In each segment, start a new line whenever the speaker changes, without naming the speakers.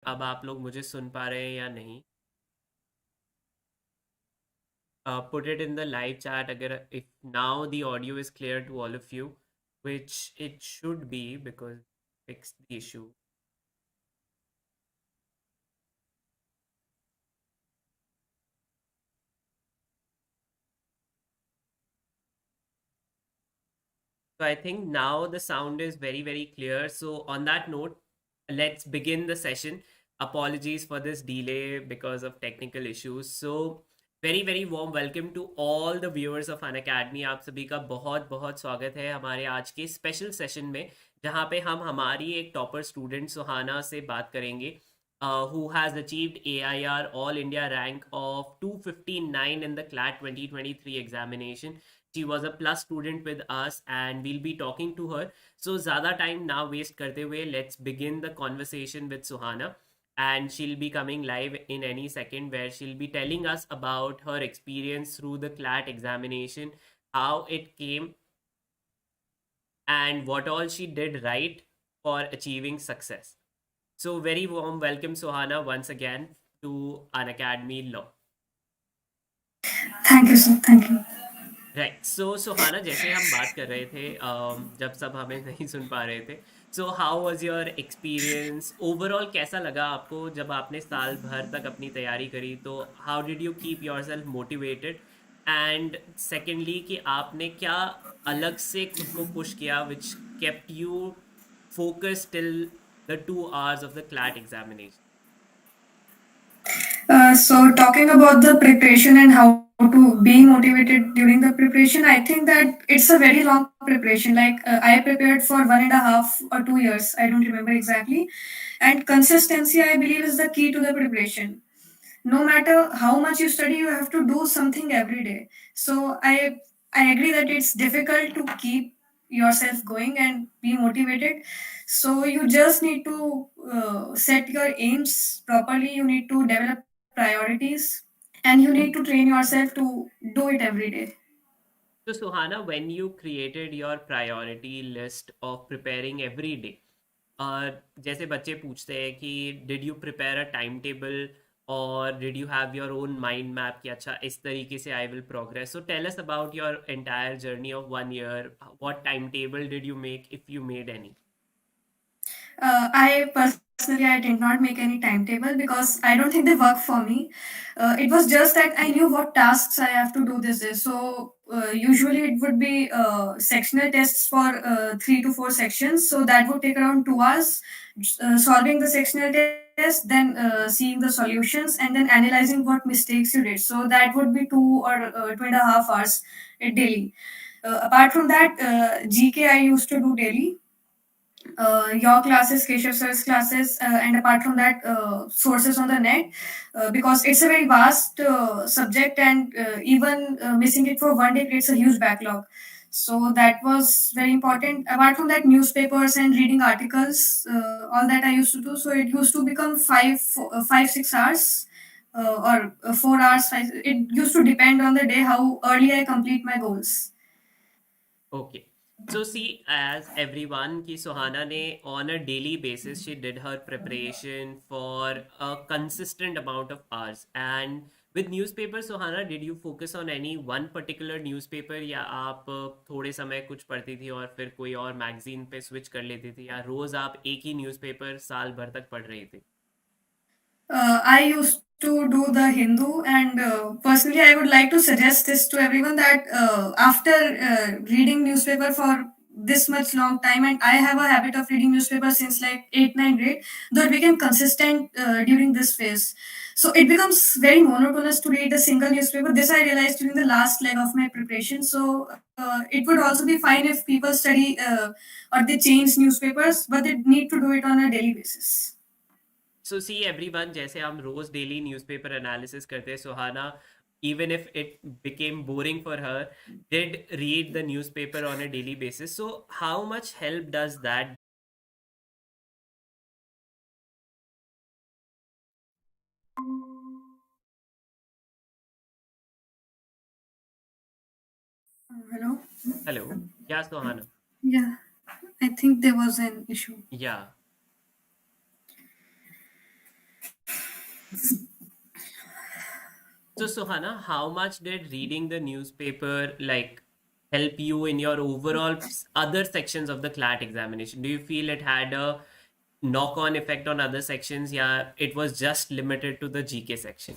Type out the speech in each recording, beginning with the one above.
अब आप लोग मुझे सुन पा रहे हैं या नहीं? Put it in the live chat अगर if now the audio is clear to all of you, which it should be because fix the issue. So I think now the sound is very, very clear. So on that note, let's begin the session. Apologies for this delay because of technical issues. So very, very warm welcome to all the viewers of Unacademy. आप सभी का बहुत बहुत स्वागत है हमारे आज के स्पेशल सेशन में, जहाँ पे हम हमारी एक टॉपर स्टूडेंट सुहाना से बात करेंगे, who has achieved AIR All India rank of 259 in the CLAT 2023 examination. She was a plus student with us and we'll be talking to her. So ज़्यादा time ना waste करते हुए, let's begin the conversation with Suhana, and she'll be coming live in any second where she'll be telling us about her experience through the CLAT examination, how it came, and what all she did right for achieving success. So very warm welcome Suhana once again to Unacademy Law.
Thank you, sir. Thank you.
Right so Suhana, जैसे हम बात कर रहे थे जब सब हमें नहीं सुन पा रहे थे, so how was your experience overall? कैसा लगा आपको जब आपने साल भर तक अपनी तैयारी करी? तो how did you keep your self motivated? And secondly, कि आपने क्या अलग से खुद को पुश किया विच kept you focus till the 2 hours of the CLAT examination?
So talking about the preparation and how to be motivated during the preparation, I think that it's a very long preparation. Like I prepared for 1.5 or 2 years. I don't remember exactly. And consistency, I believe, is the key to the preparation. No matter how much you study, you have to do something every day. So I agree that it's difficult to keep yourself going and be motivated. So you just need to set your aims properly. You need to develop priorities, and you need to train yourself to do it every day.
So, Suhana, when you created your priority list of preparing every day, जैसे बच्चे पूछते हैं कि did you prepare a time table और did you have your own mind map कि अच्छा इस तरीके से I will progress? So tell us about your entire journey of 1 year. What time table did you make, if you made any?
I personally I did not make any timetable because I don't think they work for me. It was just that I knew what tasks I have to do this day. So usually it would be sectional tests for 3 to 4 sections. So that would take around 2 hours. Solving the sectional test, then seeing the solutions, and then analyzing what mistakes you did. So that would be 2 or 2.5 hours daily. Apart from that, GK I used to do daily, your classes, Keshav sir's classes, and apart from that, sources on the net, because it's a very vast subject, and even missing it for one day creates a huge backlog. So that was very important. Apart from that, newspapers and reading articles, all that I used to do. So it used to become 5, 6 hours. Or 4 hours. It used to depend on the day how early I complete my goals.
Okay. So see, as everyone, ki Suhana ne on a daily basis, she did her preparation for a consistent amount of hours. And with newspaper, Suhana, did you focus on any one particular newspaper, या आप थोड़े समय कुछ पढ़ती थी और फिर कोई और मैगजीन पे स्विच कर लेती थी, या रोज आप एक ही न्यूज़पेपर साल भर तक पढ़ रही थी?
I used to do the Hindu, and personally, I would like to suggest this to everyone that after reading newspaper for this much long time, and I have a habit of reading newspaper since like 8, 9 grade, though it became consistent during this phase. So it becomes very monotonous to read a single newspaper. This I realized during the last leg of my preparation. So it would also be fine if people study or they change newspapers, but they need to do it on a daily basis.
So see everyone, जैसे हम रोज daily newspaper analysis करते हैं, सुहाना, even if it became boring for her, did read the newspaper on a daily basis. So how much help does that?
Hello?
Hello? Yeah, Suhana.
Yeah, I think there was an issue.
Yeah. So, Sohana, how much did reading the newspaper like help you in your overall other sections of the CLAT examination? Do you feel it had a knock-on effect on other sections? Yeah, it was just limited to the GK section.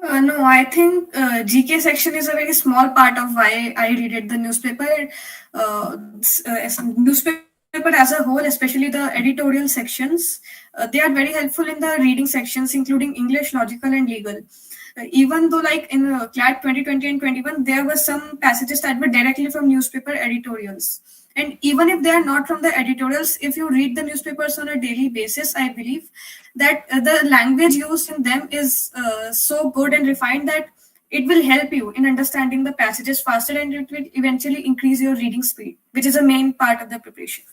No, I think GK section is a very small part of why I read it. The newspaper, newspaper as a whole, especially the editorial sections, they are very helpful in the reading sections, including English, logical, and legal. Even though, like in CLAT 2020 and 21, there were some passages that were directly from newspaper editorials. And even if they are not from the editorials, if you read the newspapers on a daily basis, I believe that the language used in them is so good and refined that it will help you in understanding the passages faster, and it will eventually increase your reading speed, which is a main part of the preparation.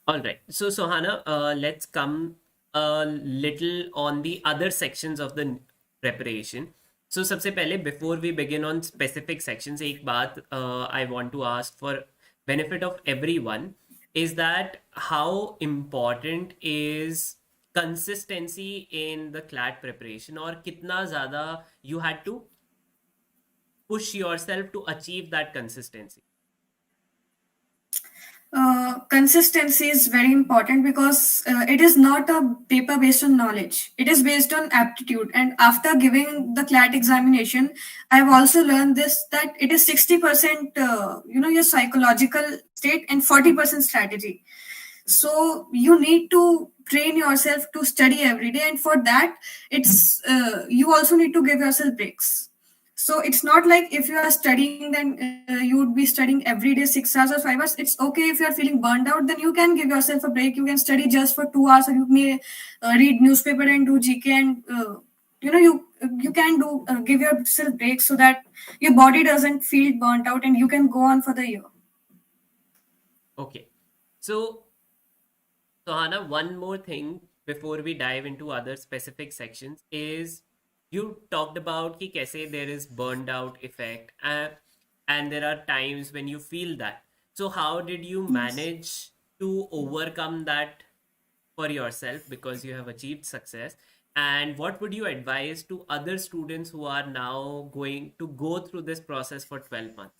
All right. So, Sohana, let's come a little on the other sections of the preparation. So, सबसे पहले before we begin on specific sections, एक बात I want to ask for benefit of everyone is that how important is consistency in the CLAT preparation और कितना ज़्यादा you had to push yourself to achieve that consistency.
Consistency is very important because it is not a paper based on knowledge. It is based on aptitude. And after giving the CLAT examination, I have also learned this that it is 60%, your psychological state and 40% strategy. So you need to train yourself to study every day, and for that, it's you also need to give yourself breaks. So it's not like if you are studying, then you would be studying every day 6 hours or 5 hours. It's okay if you are feeling burned out, then you can give yourself a break. You can study just for 2 hours, or you may read newspaper and do GK, and you can do give yourself breaks so that your body doesn't feel burnt out and you can go on for the year.
Okay. So, Hannah, one more thing before we dive into other specific sections is you talked about ki kaise there is burned out effect and there are times when you feel that. So how did you
Yes.
manage to overcome that for yourself because you have achieved success? And what would you advise to other students who are now going to go through this process for 12 months?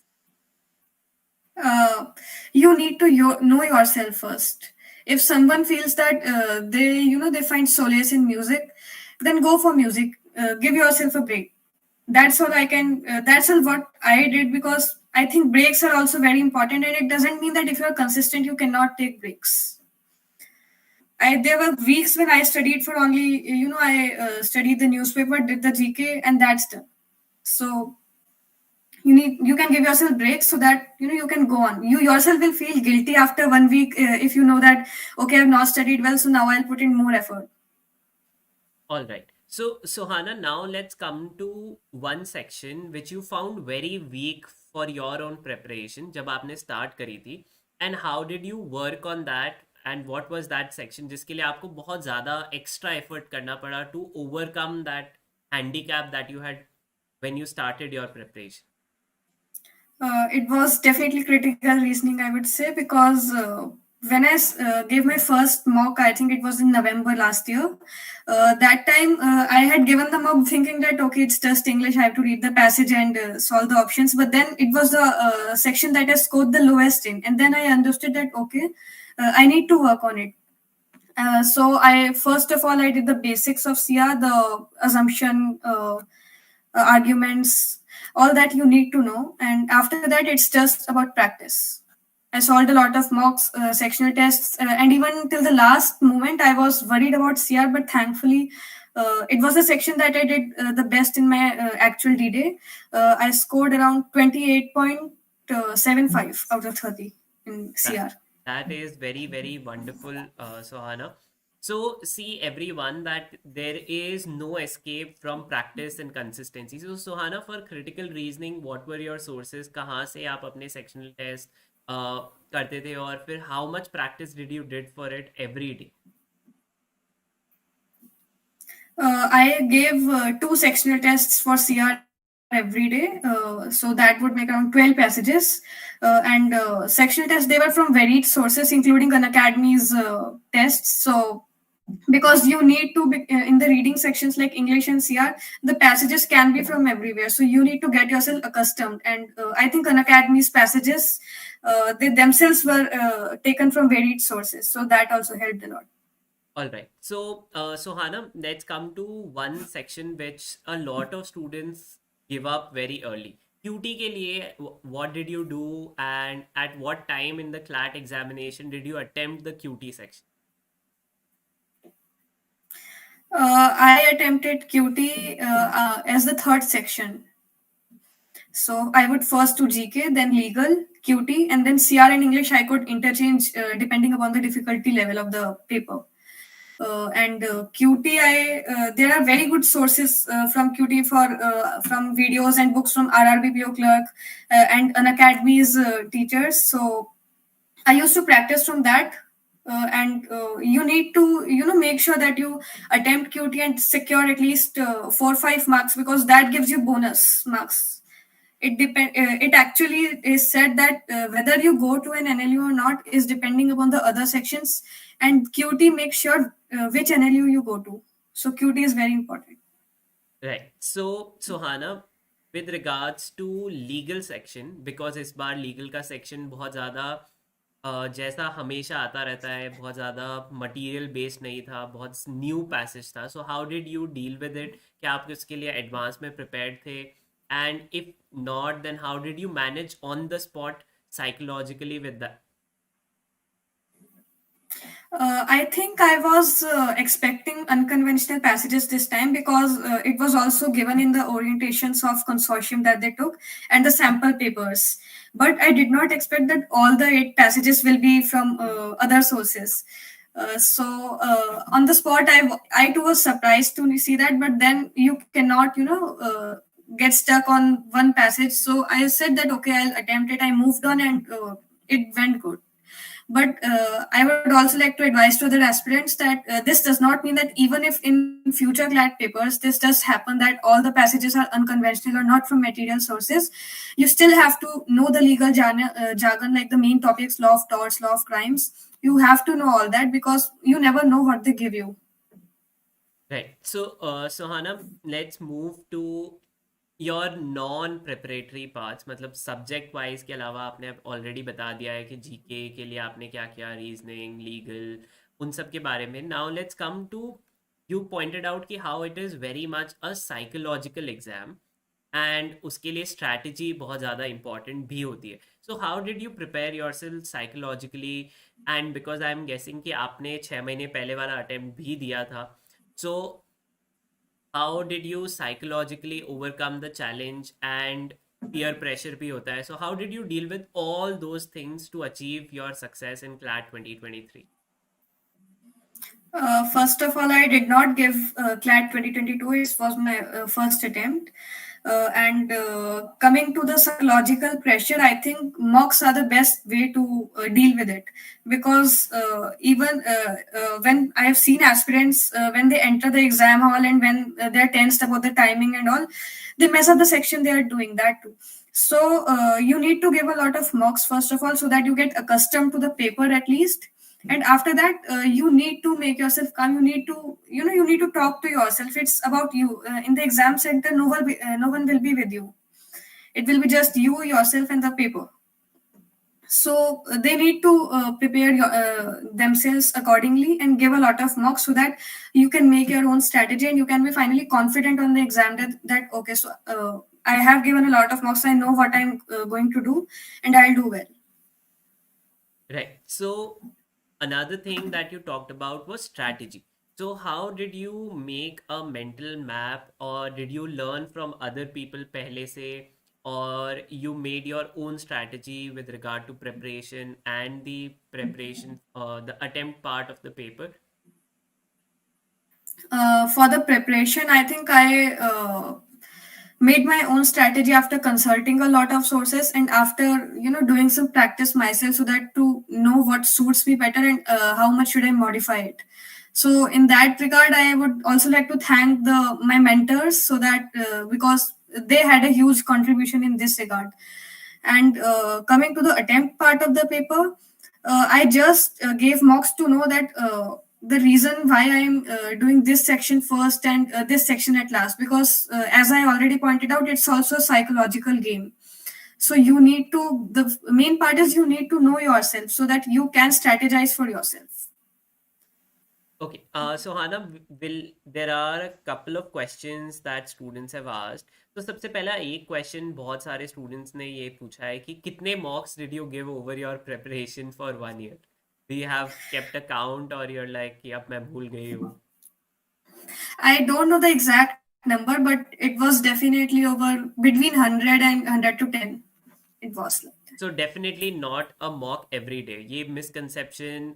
uh, you need to know yourself first. If someone feels that they find solace in music, then go for music. Give yourself a break. That's all I can. That's all what I did, because I think breaks are also very important, and it doesn't mean that if you're consistent, you cannot take breaks. There were weeks when I studied for only, I studied the newspaper, did the GK, and that's done. So you can give yourself breaks so that you can go on. You yourself will feel guilty after 1 week if you know that, okay, I've not studied well, so now I'll put in more effort.
All right. So, Sohana, now let's come to one section which you found very weak for your own preparation जब आपने start करी थी, and how did you work on that, and what was that section जिसके लिए आपको बहुत ज़्यादा extra effort करना पड़ा to overcome that handicap that you had when you started your preparation?
It was definitely critical reasoning, I would say, because when I gave my first mock, I think it was in November last year. That time, I had given the mock thinking that, okay, it's just English, I have to read the passage and solve the options. But then it was the section that I scored the lowest in. And then I understood that, okay, I need to work on it. So I first of all I did the basics of CR, the assumption, arguments, all that you need to know, and after that it's just about practice. I solved a lot of mocks, sectional tests, and even till the last moment I was worried about CR, but thankfully. It was a section that I did the best in my actual D-Day. I scored around 28.75 out of 30 in
That
CR.
that is very very wonderful, Sohana. So see everyone that there is no escape from practice and consistency. So Sohana, for critical reasoning, what were your sources? कहाँ से आप अपने sectional test करते थे और फिर how much practice did you did for it every day?
I gave two sectional tests for CR every day. So that would make around 12 passages. And sectional tests, they were from varied sources, including Unacademy's tests. So because you need to be in the reading sections like English and CR, the passages can be from everywhere, so you need to get yourself accustomed. And I think Unacademy's passages, they themselves were taken from varied sources, so that also helped a lot.
All right. So Hannah, let's come to one section which a lot of students give up very early. QT के लिए what did you do, and at what time in the CLAT examination did you attempt the QT section?
I attempted QT as the third section. So I would first do GK, then legal, QT, and then CR and English I could interchange depending upon the difficulty level of the paper. And QT, there are very good sources from QT for from videos and books from RRBPO clerk and Unacademy's teachers. So I used to practice from that. And you need to make sure that you attempt QT and secure at least 4 or 5 marks, because that gives you bonus marks. It actually is said that whether you go to an NLU or not is depending upon the other sections, and QT makes sure which NLU you go to. So QT is very important.
Right. So Hannah, with regards to legal section, because इस बार legal का section बहुत ज़्यादा जैसा हमेशा आता रहता है, बहुत ज़्यादा मटेरियल बेस्ड नहीं था, बहुत न्यू पैसेज था. So how did you deal with it? क्या आप उसके लिए एडवांस में प्रिपेयर्ड थे? And if not, then how did you manage on the spot psychologically with that?
I think I was expecting unconventional passages this time, because it was also given in the orientations of consortium that they took and the sample papers. But I did not expect that all the 8 passages will be from other sources. So on the spot, I too was surprised to see that. But then you cannot, get stuck on one passage. So I said that okay, I'll attempt it. I moved on, and it went good. But I would also like to advise to other aspirants that this does not mean that even if in future CLAT papers this does happen that all the passages are unconventional or not from material sources, you still have to know the legal jargon, like the main topics, law of torts, law of crimes. You have to know all that, because you never know what they give you.
Right. So Hannah, let's move to your non preparatory parts, मतलब subject wise के अलावा आपने already बता दिया है कि GK के लिए आपने क्या किया, रीजनिंग, लीगल, उन सब के बारे में. Now let's come to, you pointed out कि how it is very much a psychological exam, and उसके लिए स्ट्रैटेजी बहुत ज़्यादा इंपॉर्टेंट भी होती है. So how did you prepare yourself psychologically? And because I am guessing कि आपने 6 महीने पहले वाला अटेम्प्ट भी दिया था, सो how did you psychologically overcome the challenge? And peer pressure bhi hota hai, so how did you deal with all those things to achieve your success in CLAT 2023?
First of all, I did not give CLAT 2022. It was my first attempt. And coming to the psychological pressure, I think mocks are the best way to deal with it, because even when I have seen aspirants, when they enter the exam hall and when they're tensed about the timing and all, they mess up the section they are doing that too. So you need to give a lot of mocks first of all, so that you get accustomed to the paper at least. And after that, you need to make yourself calm. You need to you need to talk to yourself. It's about you. In the exam center, no one will be with you. It will be just you, yourself, and the paper. So they need to prepare themselves accordingly and give a lot of mocks, so that you can make your own strategy and you can be finally confident on the exam that okay, so I have given a lot of mocks, I know what I'm going to do, and I'll do well.
Right. So another thing that you talked about was strategy. So how did you make a mental map, or did you learn from other people pehle se, or you made your own strategy with regard to preparation and the preparation, the attempt part of the paper?
For the preparation, I think I made my own strategy after consulting a lot of sources and after doing some practice myself, so that to know what suits me better and how much should I modify it. So in that regard, I would also like to thank the my mentors, so that because they had a huge contribution in this regard. And coming to the attempt part of the paper, I just gave mocks to know that the reason why I'm doing this section first and this section at last, because as I already pointed out, it's also a psychological game. So you need to, the main part is you need to know yourself so that you can strategize for yourself.
Okay, so Hana, will there are a couple of questions that students have asked. तो सबसे पहला एक question बहुत सारे students ने ये पूछा है कि कितने मॉक्स did you give over your preparation for 1 year? Do you have kept a count or you're like कि अब मैं भूल गई हूँ?
I don't know the exact number, but it was definitely over between 100 and 100 to 10. It was like that.
So definitely not a mock every day. ये misconception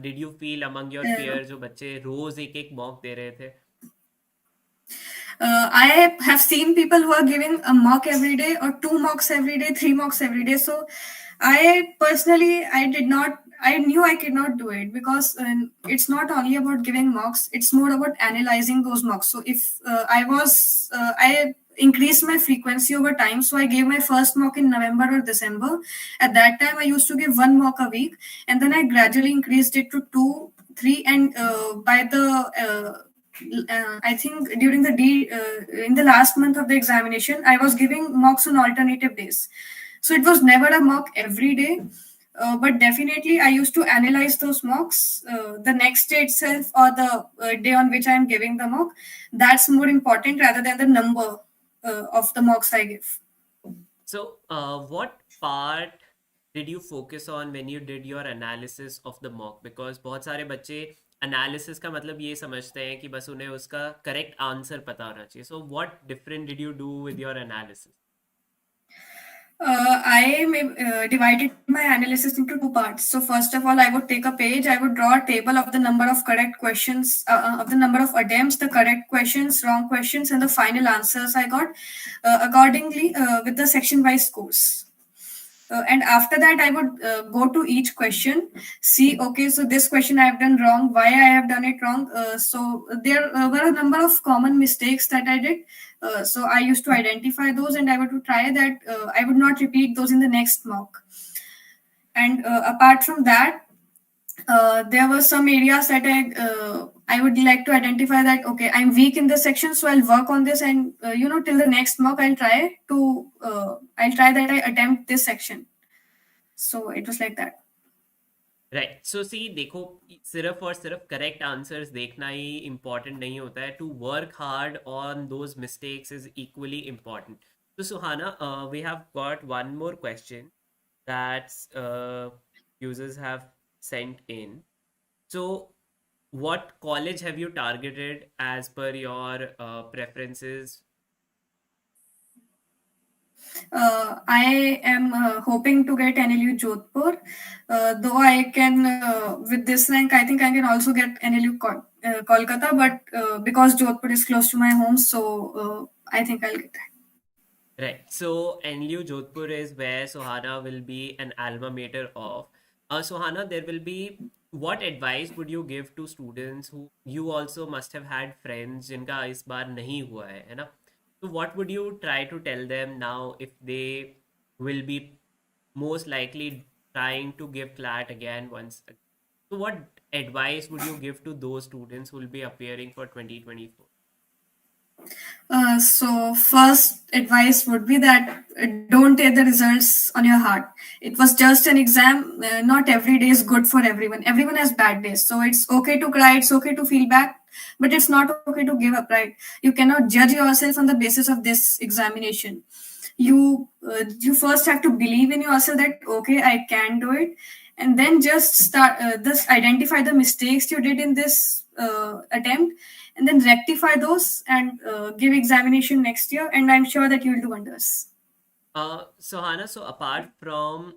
did you feel among your
Uh,
peers जो बच्चे रोज एक एक mock दे रहे थे?
I have seen people who are giving a mock every day or two mocks every day, three mocks every day. So I personally, I did not, I knew I could not do it because it's not only about giving mocks, it's more about analyzing those mocks. So if I increased my frequency over time. So I gave my first mock in November or December. At that time, I used to give one mock a week, and then I gradually increased it to two, three, and by the I think during in the last month of the examination, I was giving mocks on alternative days. So it was never a mock every day, but definitely I used to analyze those mocks the next day itself or the day on which I am giving the mock. That's more important rather than the number of the mocks I give.
So, what part did you focus on when you did your analysis of the mock? Because बहुत सारे बच्चे analysis का मतलब ये समझते हैं कि बस उन्हें उसका correct answer पता होना चाहिए. So, what different did you do with your analysis?
Divided my analysis into two parts. So first of all, I would take a page. I would draw a table of the number of correct questions, of the number of attempts, the correct questions, wrong questions, and the final answers I got accordingly with the section-wise scores. And after that, I would go to each question, see, okay, so this question I have done wrong, why I have done it wrong. So there were a number of common mistakes that I did. So I used to identify those and I would to try that I would not repeat those in the next mock. And apart from that, there were some areas that I would like to identify that okay, I'm weak in this section, so I'll work on this, and till the next mock, I'll try that I attempt this section. So it was like that.
Right. So see, देखो सिर्फ और सिर्फ correct answers देखना ही important नहीं होता है. To work hard on those mistakes is equally important. So Suhana, we have got one more question that users have sent in. So, what college have you targeted as per your preferences?
I am hoping to get NLU Jodhpur. Though I can, with this rank, I think I can also get NLU Kolkata, but because Jodhpur is close to my home, so I think I'll get that.
Right. So, NLU Jodhpur is where Suhana will be an alma mater of. Suhana, there will be. What advice would you give to students who you also must have had friends जिनका इस बार नहीं हुआ है ना? So, what would you try to tell them now if they will be most likely trying to give CLAT again once again? So, what advice would you give to those students who will be appearing for 2024?
So first advice would be that don't take the results on your heart. It was just an exam. Not every day is good for everyone. Everyone has bad days. So it's okay to cry. It's okay to feel bad, but it's not okay to give up, right? You cannot judge yourself on the basis of this examination. You first have to believe in yourself that okay, I can do it, and then just identify the mistakes you did in this attempt, and then rectify those and give examination next year, and I'm sure that you'll do wonders.
So Hannah, so apart from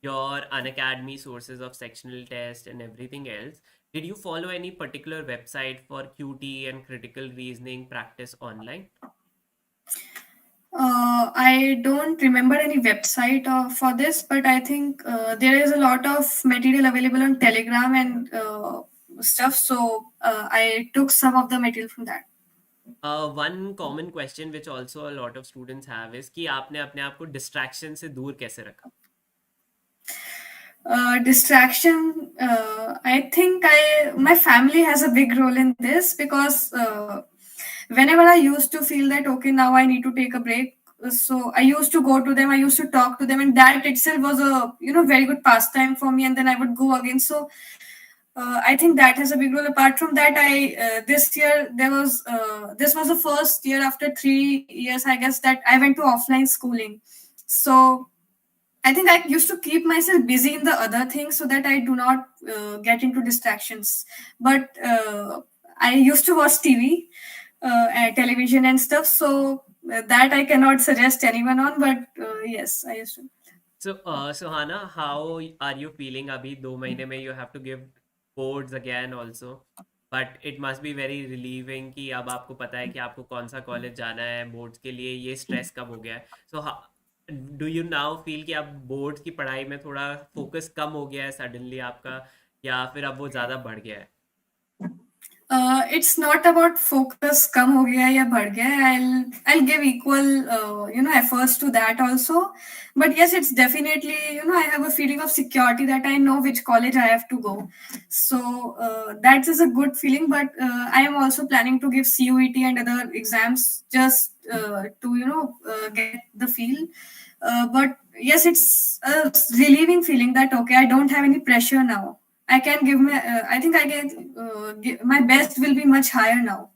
your Unacademy sources of sectional test and everything else, did you follow any particular website for QT and critical reasoning practice online?
I don't remember any website for this, but I think there is a lot of material available on Telegram and stuff. So I took some of the material from that.
One common question which also a lot of students have is कि आपने अपने आप को distraction से दूर कैसे रखा?
Distraction. I think I my family has a big role in this because whenever I used to feel that okay, now I need to take a break, so I used to go to them. I used to talk to them, and that itself was a very good pastime for me. And then I would go again. So I think that has a big role. Apart from that, I this year there was this was the first year after 3 years, I guess, that I went to offline schooling. So I think I used to keep myself busy in the other things so that I do not get into distractions. But I used to watch TV, and television and stuff. So that I cannot suggest anyone on. But yes, I used to.
So, Suhana, how are you feeling? अभी 2 महीने में you have to give boards again also, but it must be very relieving कि अब आपको पता है कि आपको कौन सा कॉलेज जाना है बोर्ड्स के लिए ये स्ट्रेस कम हो गया है. So, do you now feel कि अब बोर्ड्स की पढ़ाई में थोड़ा फोकस कम हो गया है सडनली आपका या फिर अब वो ज़्यादा बढ़ गया है?
It's not about focus कम हो गया या बढ़ गया है. I'll give equal efforts to that also. But yes, it's definitely I have a feeling of security that I know which college I have to go. So that is a good feeling. But I am also planning to give CUET and other exams just to get the feel. But yes, it's a relieving feeling that okay, I don't have any pressure now. I can give my. I think I can. My best will be much higher now.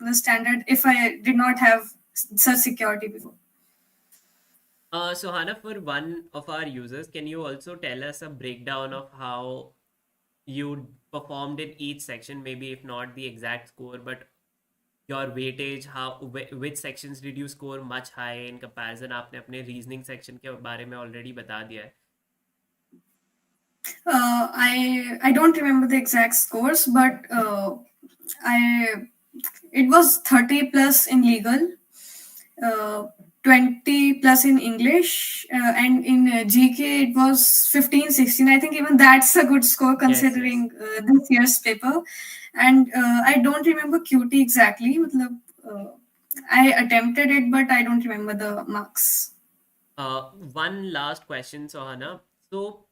The standard if I did not have such security before.
So Hannah, for one of our users, can you also tell us a breakdown of how you performed in each section? Maybe if not the exact score, but your weightage, which sections did you score much high in comparison? आपने अपने reasoning section के बारे में already बता दिया है.
I don't remember the exact scores, but I it was 30 plus in legal, uh, 20 plus in English, and in GK it was 15, 16. I think even that's a good score
Yes, yes.
considering this year's paper. And I don't remember QT exactly. मतलब, I attempted it, but I don't remember the marks.
One last question, Sohana. So,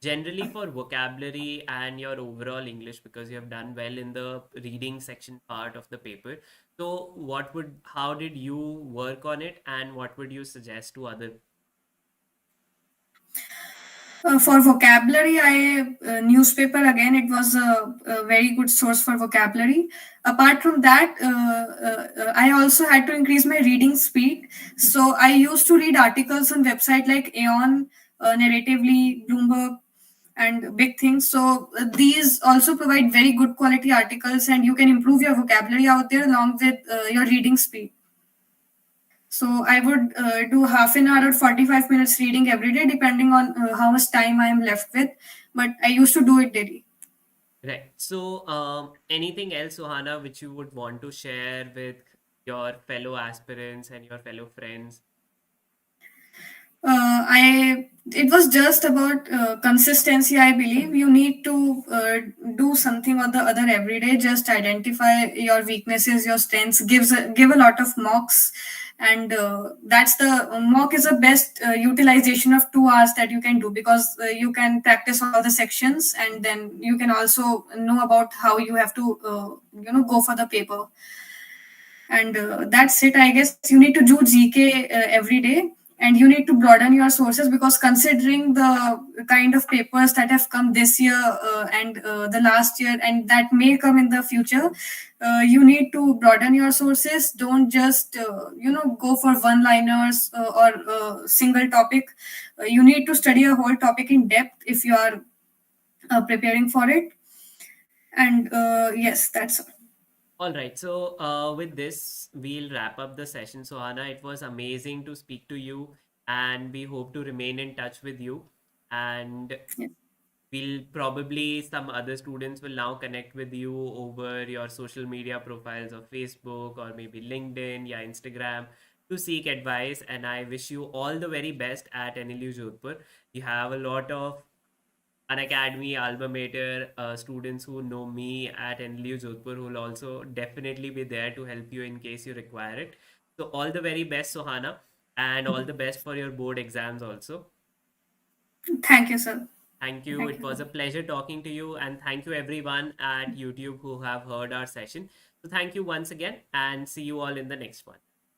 generally for vocabulary and your overall English, because you have done well in the reading section part of the paper. So, how did you work on it, and what would you suggest to other?
For vocabulary, I newspaper again. It was a very good source for vocabulary. Apart from that, I also had to increase my reading speed. So I used to read articles on website like Aeon, Narratively, Bloomberg, and big things. So these also provide very good quality articles, and you can improve your vocabulary out there along with your reading speed. So I would do half an hour or 45 minutes reading every day, depending on how much time I am left with. But I used to do it daily.
Right. So, anything else, Sohana, which you would want to share with your fellow aspirants and your fellow friends?
I it was just about consistency. I believe you need to do something or the other every day. Just identify your weaknesses, your strengths. Give a lot of mocks, and that's the mock is the best utilization of 2 hours that you can do because you can practice all the sections and then you can also know about how you have to go for the paper. And that's it. I guess you need to do GK every day, and you need to broaden your sources because considering the kind of papers that have come this year and the last year and that may come in the future, you need to broaden your sources. Don't just go for one liners or single topic. You need to study a whole topic in depth if you are preparing for it. And yes, that's all.
All right. So, with this, we'll wrap up the session. So, Anna, it was amazing to speak to you, and we hope to remain in touch with you. And
Yeah.
we'll probably, some other students will now connect with you over your social media profiles of Facebook or maybe LinkedIn, yeah, Instagram to seek advice. And I wish you all the very best at NLU Jodhpur. You have a lot of Unacademy alma mater students who know me at NLU Jodhpur who will also definitely be there to help you in case you require it. So all the very best, Sohana, and all the best for your board exams also.
Thank you, sir.
Thank you.
Thank
It
you so
was a
much.
pleasure talking to you. And thank you, everyone at YouTube who have heard our session. So, thank you once again, and see you all in the next one.